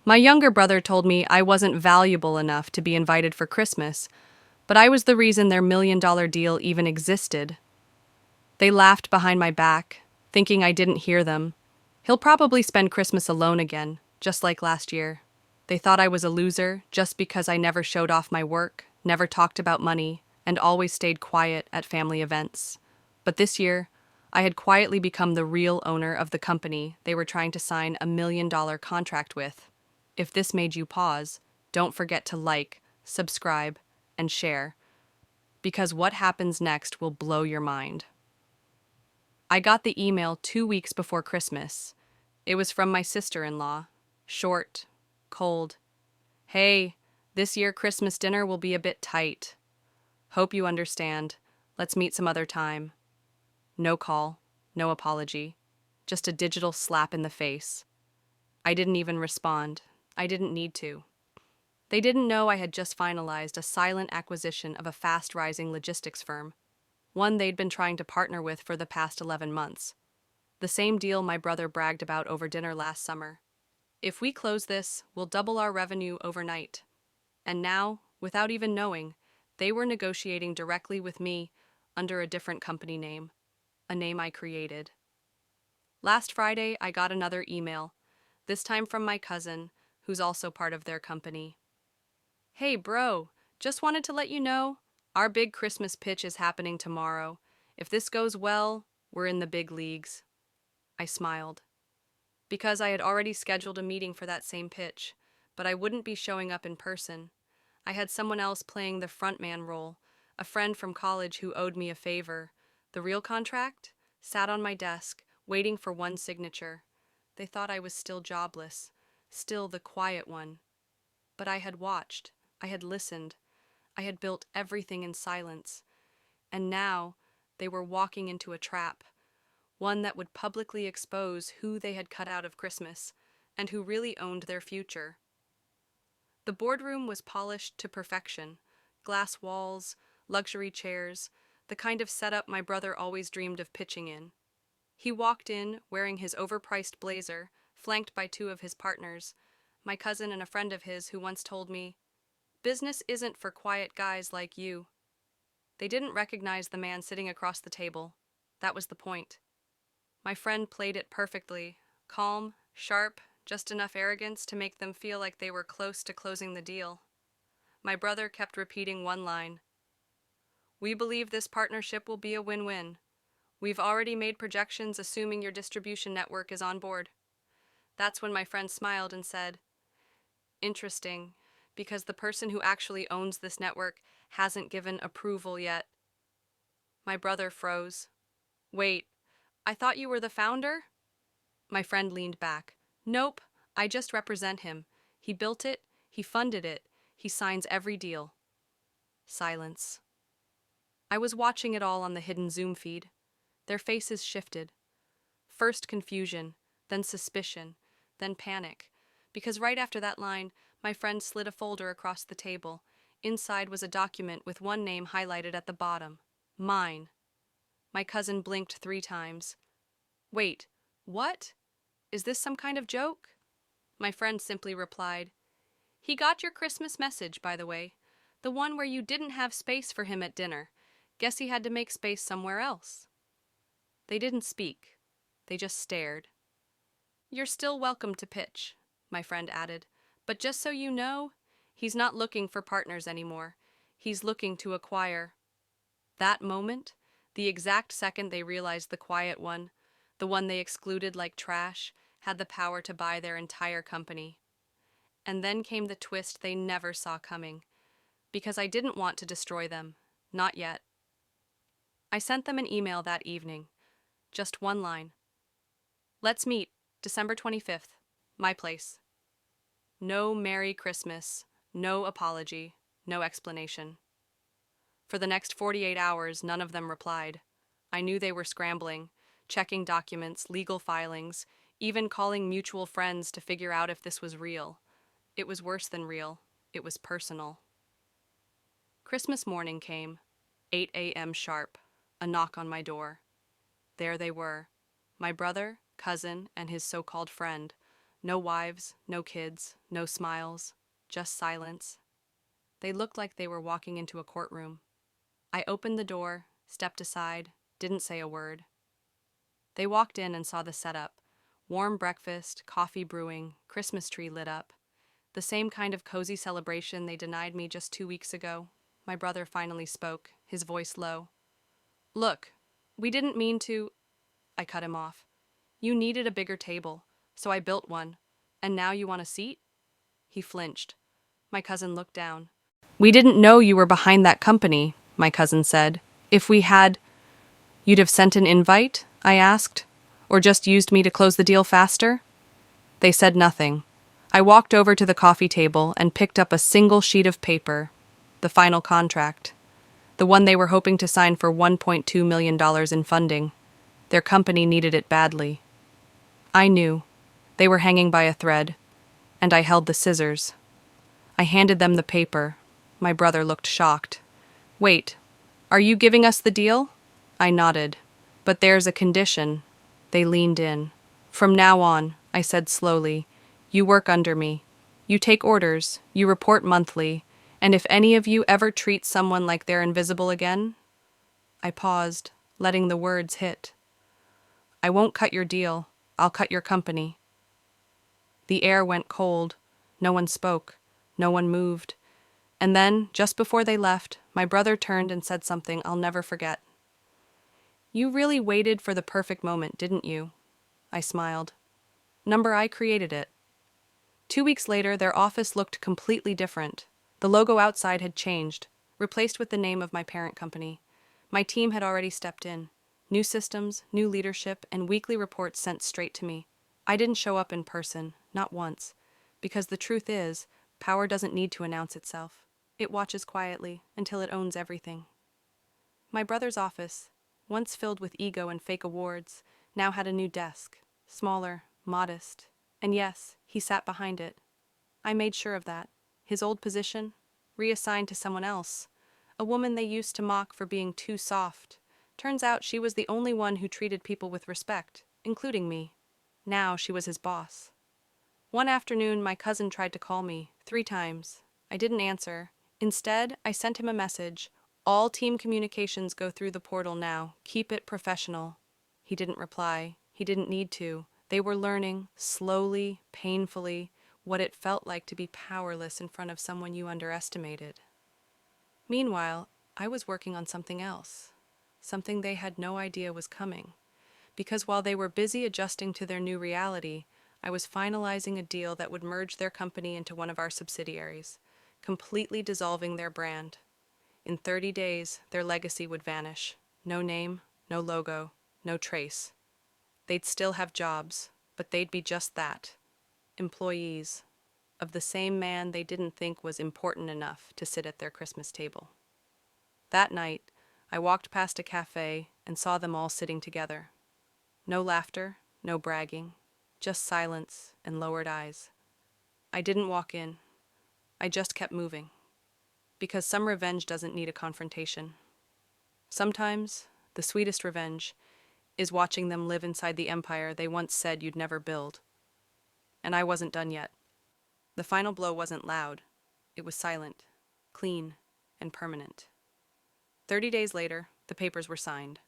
My younger brother told me I wasn't valuable enough to be invited for Christmas, but I was the reason their $1 million deal even existed. They laughed behind my back, thinking I didn't hear them. He'll probably spend Christmas alone again, just like last year. They thought I was a loser just because I never showed off my work, never talked about money, and always stayed quiet at family events. But this year, I had quietly become the real owner of the company they were trying to sign $1 million contract with. If this made you pause, don't forget to like, subscribe, and share, because what happens next will blow your mind. I got the email 2 weeks before Christmas. It was from my sister-in-law. Short, cold. Hey, this year Christmas dinner will be a bit tight. Hope you understand. Let's meet some other time. No call, no apology. Just a digital slap in the face. I didn't even respond. I didn't need to. They didn't know I had just finalized a silent acquisition of a fast-rising logistics firm, one they'd been trying to partner with for the past 11 months. The same deal my brother bragged about over dinner last summer. If we close this, we'll double our revenue overnight. And now, without even knowing, they were negotiating directly with me under a different company name, a name I created. Last Friday, I got another email, this time from my cousin, who's also part of their company. Hey bro, just wanted to let you know, our big Christmas pitch is happening tomorrow. If this goes well, we're in the big leagues. I smiled, because I had already scheduled a meeting for that same pitch, but I wouldn't be showing up in person. I had someone else playing the frontman role, a friend from college who owed me a favor. The real contract sat on my desk, waiting for one signature. They thought I was still jobless, still the quiet one. But I had watched, I had listened, I had built everything in silence. And now they were walking into a trap, one that would publicly expose who they had cut out of Christmas and who really owned their future. The boardroom was polished to perfection, glass walls, luxury chairs, the kind of setup my brother always dreamed of pitching in. He walked in wearing his overpriced blazer, flanked by two of his partners, my cousin and a friend of his who once told me, "Business isn't for quiet guys like you." They didn't recognize the man sitting across the table. That was the point. My friend played it perfectly, calm, sharp, just enough arrogance to make them feel like they were close to closing the deal. My brother kept repeating one line. "We believe this partnership will be a win-win. We've already made projections assuming your distribution network is on board." That's when my friend smiled and said, "Interesting, because the person who actually owns this network hasn't given approval yet." My brother froze. "Wait, I thought you were the founder?" My friend leaned back. "Nope, I just represent him. He built it, he funded it, he signs every deal." Silence. I was watching it all on the hidden Zoom feed. Their faces shifted. First confusion, then suspicion, then panic. Because right after that line, my friend slid a folder across the table. Inside was a document with one name highlighted at the bottom. Mine. My cousin blinked 3 times. "Wait, what? Is this some kind of joke?" My friend simply replied, "He got your Christmas message, by the way. The one where you didn't have space for him at dinner. Guess he had to make space somewhere else." They didn't speak. They just stared. "You're still welcome to pitch," my friend added. "But just so you know, he's not looking for partners anymore. He's looking to acquire." That moment, the exact second they realized the quiet one, the one they excluded like trash, had the power to buy their entire company. And then came the twist they never saw coming. Because I didn't want to destroy them. Not yet. I sent them an email that evening. Just one line. "Let's meet, December 25th. My place." No Merry Christmas, no apology, no explanation. For the next 48 hours, none of them replied. I knew they were scrambling, checking documents, legal filings, even calling mutual friends to figure out if this was real. It was worse than real. It was personal. Christmas morning came, 8 a.m. sharp, a knock on my door. There they were, my brother, cousin, and his so-called friend, No wives, no kids, no smiles, just silence. They looked like they were walking into a courtroom. I opened the door, stepped aside, didn't say a word. They walked in and saw the setup. Warm breakfast, coffee brewing, Christmas tree lit up. The same kind of cozy celebration they denied me just 2 weeks ago. My brother finally spoke, his voice low. Look, we didn't mean to. I cut him off. You needed a bigger table, so I built one. And now you want a seat? He flinched. My cousin looked down. We didn't know you were behind that company, my cousin said. If we had, you'd have sent an invite? I asked. Or just used me to close the deal faster? They said nothing. I walked over to the coffee table and picked up a single sheet of paper, the final contract, the one they were hoping to sign for $1.2 million in funding. Their company needed it badly. I knew. They were hanging by a thread, and I held the scissors. I handed them the paper. My brother looked shocked. Wait, are you giving us the deal? I nodded. But there's a condition. They leaned in. From now on, I said slowly, you work under me. You take orders, you report monthly, and if any of you ever treat someone like they're invisible again... I paused, letting the words hit. I won't cut your deal. I'll cut your company. The air went cold. No one spoke. No one moved. And then, just before they left, my brother turned and said something I'll never forget. You really waited for the perfect moment, didn't you? I smiled. Number I created it. 2 weeks later, their office looked completely different. The logo outside had changed, replaced with the name of my parent company. My team had already stepped in. New systems, new leadership, and weekly reports sent straight to me. I didn't show up in person, not once, because the truth is, power doesn't need to announce itself. It watches quietly until it owns everything. My brother's office, once filled with ego and fake awards, now had a new desk, smaller, modest, and yes, he sat behind it. I made sure of that. His old position, reassigned to someone else, a woman they used to mock for being too soft. Turns out she was the only one who treated people with respect, including me. Now she was his boss. One afternoon, my cousin tried to call me 3 times. I didn't answer. Instead, I sent him a message. All team communications go through the portal now. Keep it professional. He didn't reply. He didn't need to. They were learning, slowly, painfully, what it felt like to be powerless in front of someone you underestimated. Meanwhile, I was working on something else, something they had no idea was coming. Because while they were busy adjusting to their new reality, I was finalizing a deal that would merge their company into one of our subsidiaries, completely dissolving their brand. In 30 days, their legacy would vanish. No name, no logo, no trace. They'd still have jobs, but they'd be just that, employees of the same man they didn't think was important enough to sit at their Christmas table. That night, I walked past a cafe and saw them all sitting together. No laughter, no bragging, just silence and lowered eyes. I didn't walk in. I just kept moving. Because some revenge doesn't need a confrontation. Sometimes, the sweetest revenge is watching them live inside the empire they once said you'd never build. And I wasn't done yet. The final blow wasn't loud. It was silent, clean, and permanent. 30 days later, the papers were signed.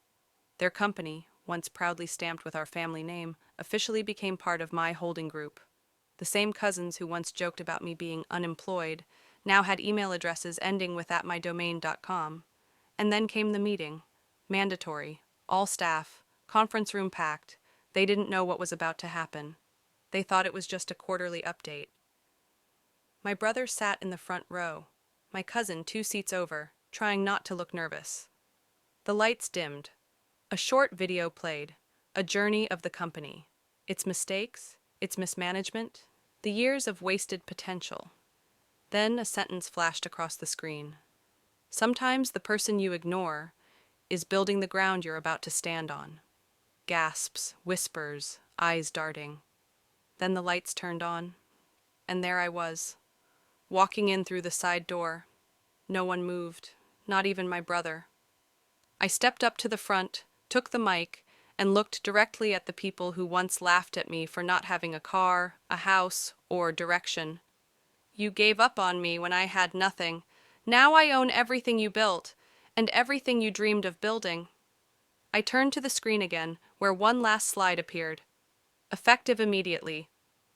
Their company, once proudly stamped with our family name, officially became part of my holding group. The same cousins who once joked about me being unemployed now had email addresses ending with @mydomain.com. And then came the meeting. Mandatory, all staff, conference room packed. They didn't know what was about to happen. They thought it was just a quarterly update. My brother sat in the front row, my cousin 2 seats over, trying not to look nervous. The lights dimmed. A short video played, a journey of the company, its mistakes, its mismanagement, the years of wasted potential. Then a sentence flashed across the screen. Sometimes the person you ignore is building the ground you're about to stand on. Gasps, whispers, eyes darting. Then the lights turned on, and there I was, walking in through the side door. No one moved, not even my brother. I stepped up to the front, took the mic, and looked directly at the people who once laughed at me for not having a car, a house, or direction. You gave up on me when I had nothing. Now I own everything you built, and everything you dreamed of building. I turned to the screen again, where one last slide appeared. Effective immediately.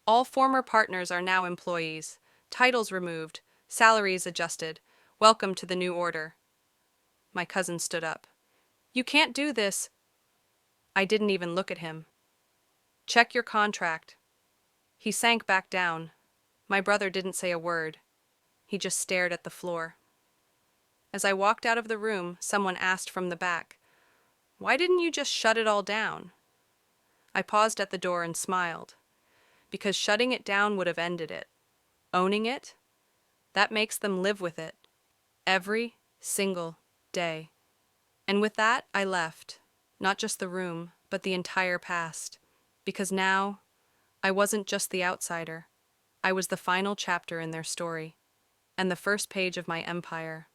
All former partners are now employees. Titles removed. Salaries adjusted. Welcome to the new order. My cousin stood up. You can't do this. I didn't even look at him. Check your contract. He sank back down. My brother didn't say a word. He just stared at the floor. As I walked out of the room, someone asked from the back, "Why didn't you just shut it all down?" I paused at the door and smiled. Because shutting it down would have ended it. Owning it? That makes them live with it. Every single day. And with that, I left. Not just the room, but the entire past. Because now, I wasn't just the outsider. I was the final chapter in their story. And the first page of my empire.